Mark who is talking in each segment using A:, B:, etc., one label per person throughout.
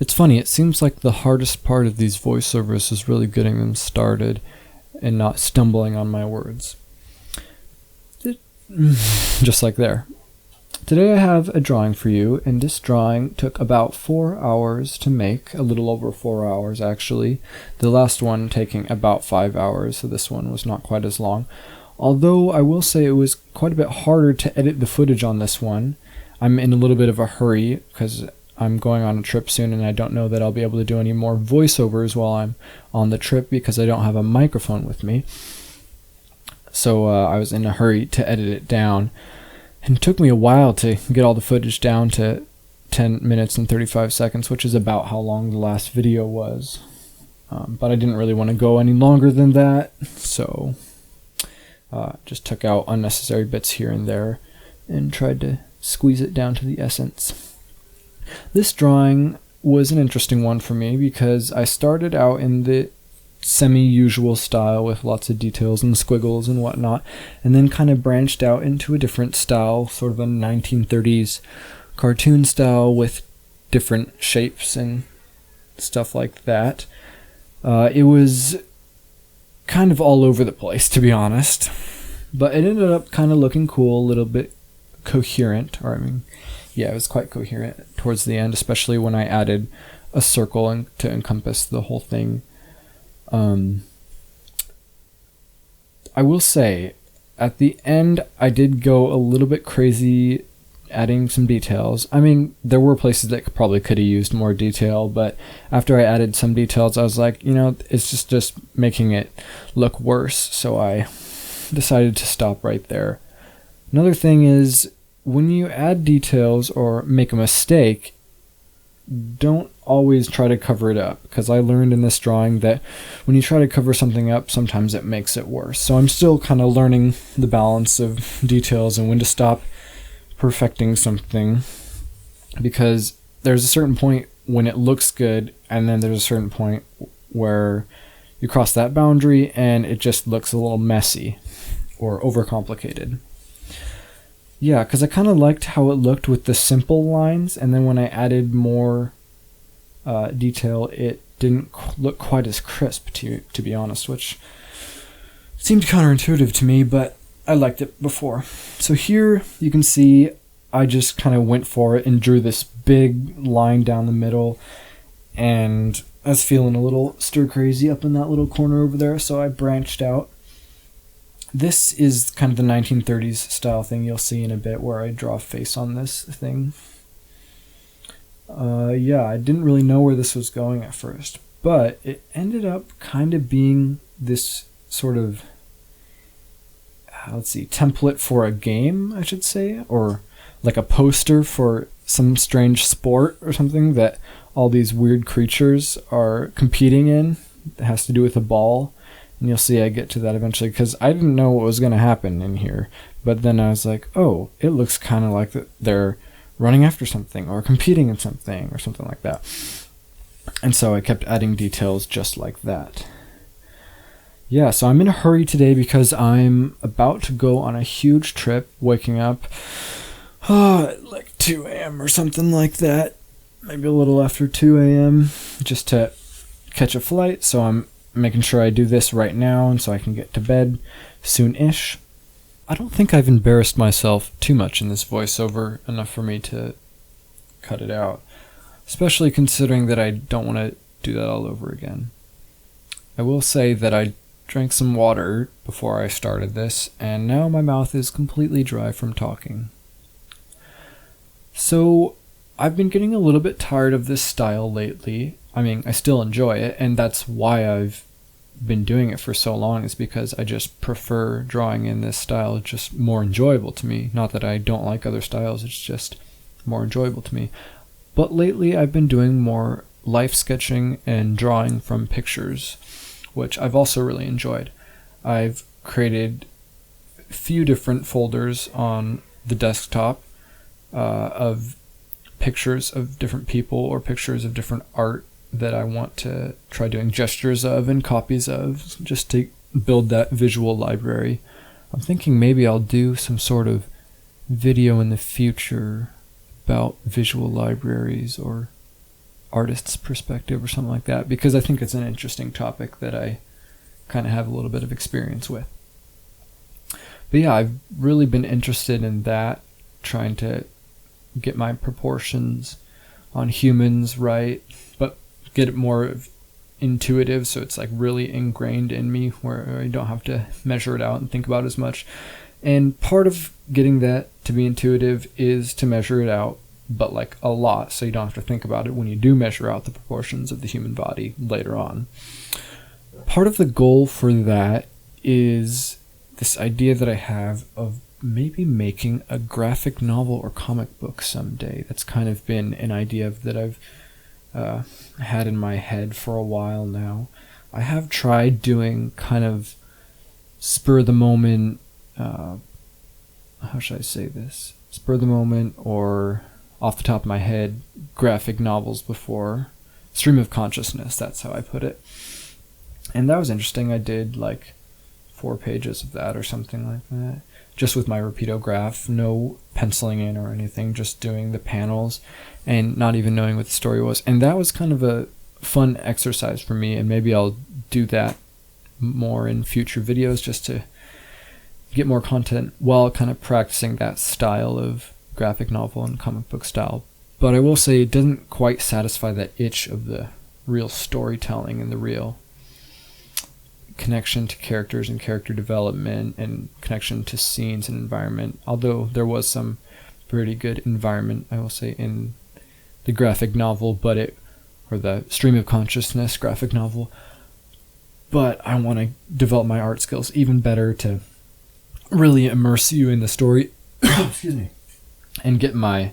A: It's funny, it seems like the hardest part of these voiceovers is really getting them started and not stumbling on my words. Just like there. Today I have a drawing for you, and this drawing took about 4 hours to make, a little over 4 hours actually. The last one taking about 5 hours, so this one was not quite as long. Although I will say it was quite a bit harder to edit the footage on this one. I'm in a little bit of a hurry because I'm going on a trip soon, and I don't know that I'll be able to do any more voiceovers while I'm on the trip because I don't have a microphone with me. So I was in a hurry to edit it down. And it took me a while to get all the footage down to 10 minutes and 35 seconds, which is about how long the last video was. But I didn't really want to go any longer than that, so just took out unnecessary bits here and there and tried to squeeze it down to the essence. This drawing was an interesting one for me because I started out in the semi-usual style with lots of details and squiggles and whatnot, and then kind of branched out into a different style, sort of a 1930s cartoon style with different shapes and stuff like that. It was kind of all over the place, to be honest, but it ended up kind of looking cool, a little bit coherent, it was quite coherent towards the end, especially when I added a circle to encompass the whole thing. I will say, at the end, I did go a little bit crazy adding some details. I mean, there were places that probably could have used more detail, but after I added some details, I was like, it's just making it look worse, so I decided to stop right there. Another thing is, when you add details or make a mistake, don't always try to cover it up, because I learned in this drawing that when you try to cover something up, sometimes it makes it worse. So I'm still kind of learning the balance of details and when to stop perfecting something, because there's a certain point when it looks good, and then there's a certain point where you cross that boundary and it just looks a little messy or overcomplicated. Yeah, because I kind of liked how it looked with the simple lines, and then when I added more detail, it didn't look quite as crisp, to be honest, which seemed counterintuitive to me, but I liked it before. So here you can see I just kind of went for it and drew this big line down the middle, and I was feeling a little stir crazy up in that little corner over there, so I branched out. This is kind of the 1930s style thing you'll see in a bit, where I draw a face on this thing. I didn't really know where this was going at first, but it ended up kind of being this sort of, template for a game, I should say, or like a poster for some strange sport or something that all these weird creatures are competing in. It has to do with a ball. And you'll see I get to that eventually, because I didn't know what was going to happen in here. But then I was like, oh, it looks kind of like they're running after something or competing in something or something like that. And so I kept adding details just like that. Yeah, so I'm in a hurry today because I'm about to go on a huge trip, waking up at like 2 a.m. or something like that. Maybe a little after 2 a.m. just to catch a flight. So I'm making sure I do this right now, and so I can get to bed soon-ish. I don't think I've embarrassed myself too much in this voiceover, enough for me to cut it out, especially considering that I don't want to do that all over again. I will say that I drank some water before I started this, and now my mouth is completely dry from talking. So, I've been getting a little bit tired of this style lately. I mean, I still enjoy it, and that's why I've been doing it for so long, is because I just prefer drawing in this style. It's just more enjoyable to me. Not that I don't like other styles, it's just more enjoyable to me. But lately I've been doing more life sketching and drawing from pictures, which I've also really enjoyed. I've created a few different folders on the desktop of pictures of different people or pictures of different art that I want to try doing gestures of and copies of, just to build that visual library. I'm thinking maybe I'll do some sort of video in the future about visual libraries or artist's perspective or something like that, because I think it's an interesting topic that I kind of have a little bit of experience with. But yeah, I've really been interested in that, trying to get my proportions on humans right, but get it more intuitive, so it's like really ingrained in me, where I don't have to measure it out and think about it as much. And part of getting that to be intuitive is to measure it out, but like a lot, so you don't have to think about it when you do measure out the proportions of the human body later on. Part of the goal for that is this idea that I have of maybe making a graphic novel or comic book someday. That's kind of been an idea that I've had in my head for a while now. I have tried doing kind of spur of the moment, how should I say this? Spur of the moment or off the top of my head graphic novels before. Stream of consciousness, that's how I put it. And that was interesting. I did like 4 pages of that or something like that, just with my Rapidograph, no penciling in or anything, just doing the panels and not even knowing what the story was. And that was kind of a fun exercise for me, and maybe I'll do that more in future videos just to get more content while kind of practicing that style of graphic novel and comic book style. But I will say it doesn't quite satisfy that itch of the real storytelling and the real connection to characters and character development and connection to scenes and environment, although there was some pretty good environment, I will say, in the graphic novel, or the stream of consciousness graphic novel. But I want to develop my art skills even better to really immerse you in the story excuse me, and get my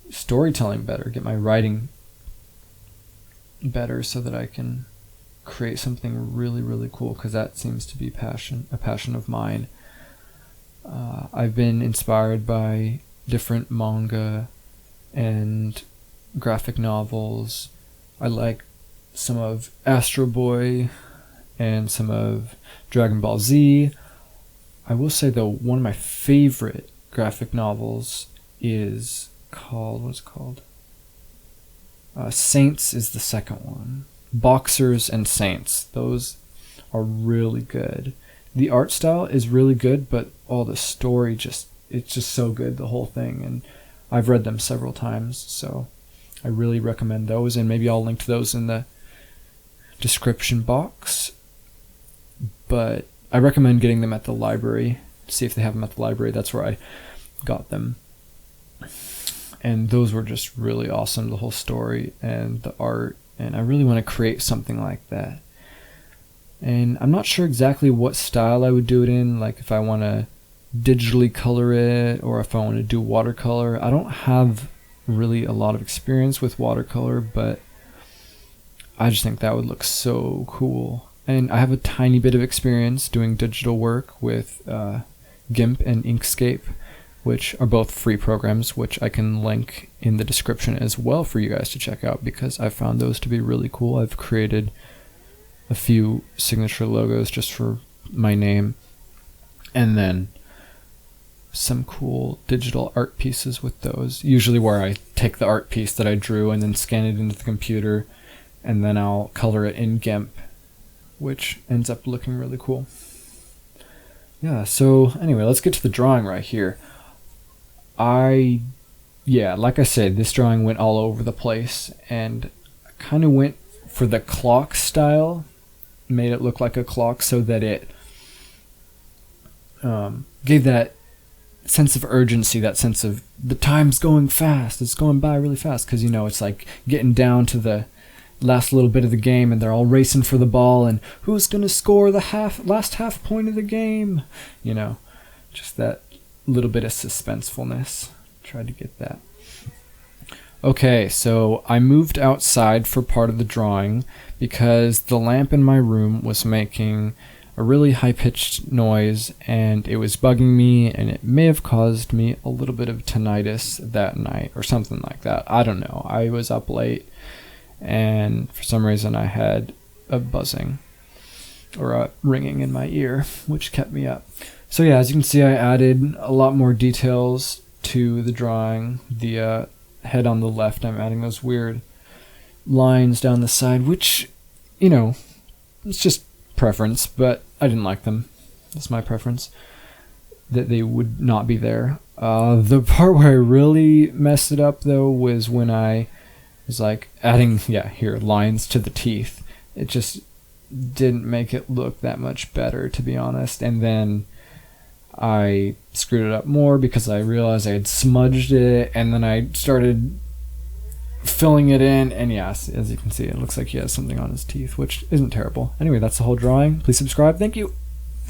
A: storytelling better, get my writing better, so that I can create something really, really cool, because that seems to be a passion of mine. I've been inspired by different manga and graphic novels. I like some of Astro Boy and some of Dragon Ball Z. I will say though, one of my favorite graphic novels is called, Saints is the second one. Boxers and Saints. Those are really good. The art style is really good, but the story it's just so good, the whole thing. And I've read them several times, so I really recommend those, and maybe I'll link to those in the description box. But I recommend getting them at the library. See if they have them at the library. That's where I got them. And those were just really awesome, the whole story and the art. And I really want to create something like that. And I'm not sure exactly what style I would do it in, like if I want to digitally color it or if I want to do watercolor. I don't have really a lot of experience with watercolor, but I just think that would look so cool. And I have a tiny bit of experience doing digital work with Gimp and Inkscape, which are both free programs, which I can link in the description as well for you guys to check out, because I found those to be really cool. I've created a few signature logos just for my name, and then some cool digital art pieces with those, usually where I take the art piece that I drew and then scan it into the computer, and then I'll color it in Gimp, which ends up looking really cool. Yeah, so anyway, let's get to the drawing right here. Like I said, this drawing went all over the place, and I kind of went for the clock style, made it look like a clock so that it gave that sense of urgency, that sense of the time's going fast, it's going by really fast, because it's like getting down to the last little bit of the game and they're all racing for the ball, and who's going to score the last half point of the game, just that little bit of suspensefulness. Tried to get that. Okay, so I moved outside for part of the drawing because the lamp in my room was making a really high-pitched noise, and it was bugging me, and it may have caused me a little bit of tinnitus that night or something like that. I don't know. I was up late, and for some reason I had a buzzing or a ringing in my ear, which kept me up. So yeah, as you can see, I added a lot more details to the drawing. The head on the left, I'm adding those weird lines down the side, which, you know, it's just preference, but I didn't like them. That's my preference, that they would not be there. The part where I really messed it up, though, was when I was like adding, here, lines to the teeth. It just didn't make it look that much better, to be honest. And then I screwed it up more because I realized I had smudged it, and then I started filling it in, and yes, as you can see, it looks like he has something on his teeth, which isn't terrible. Anyway, that's the whole drawing. Please subscribe. Thank you.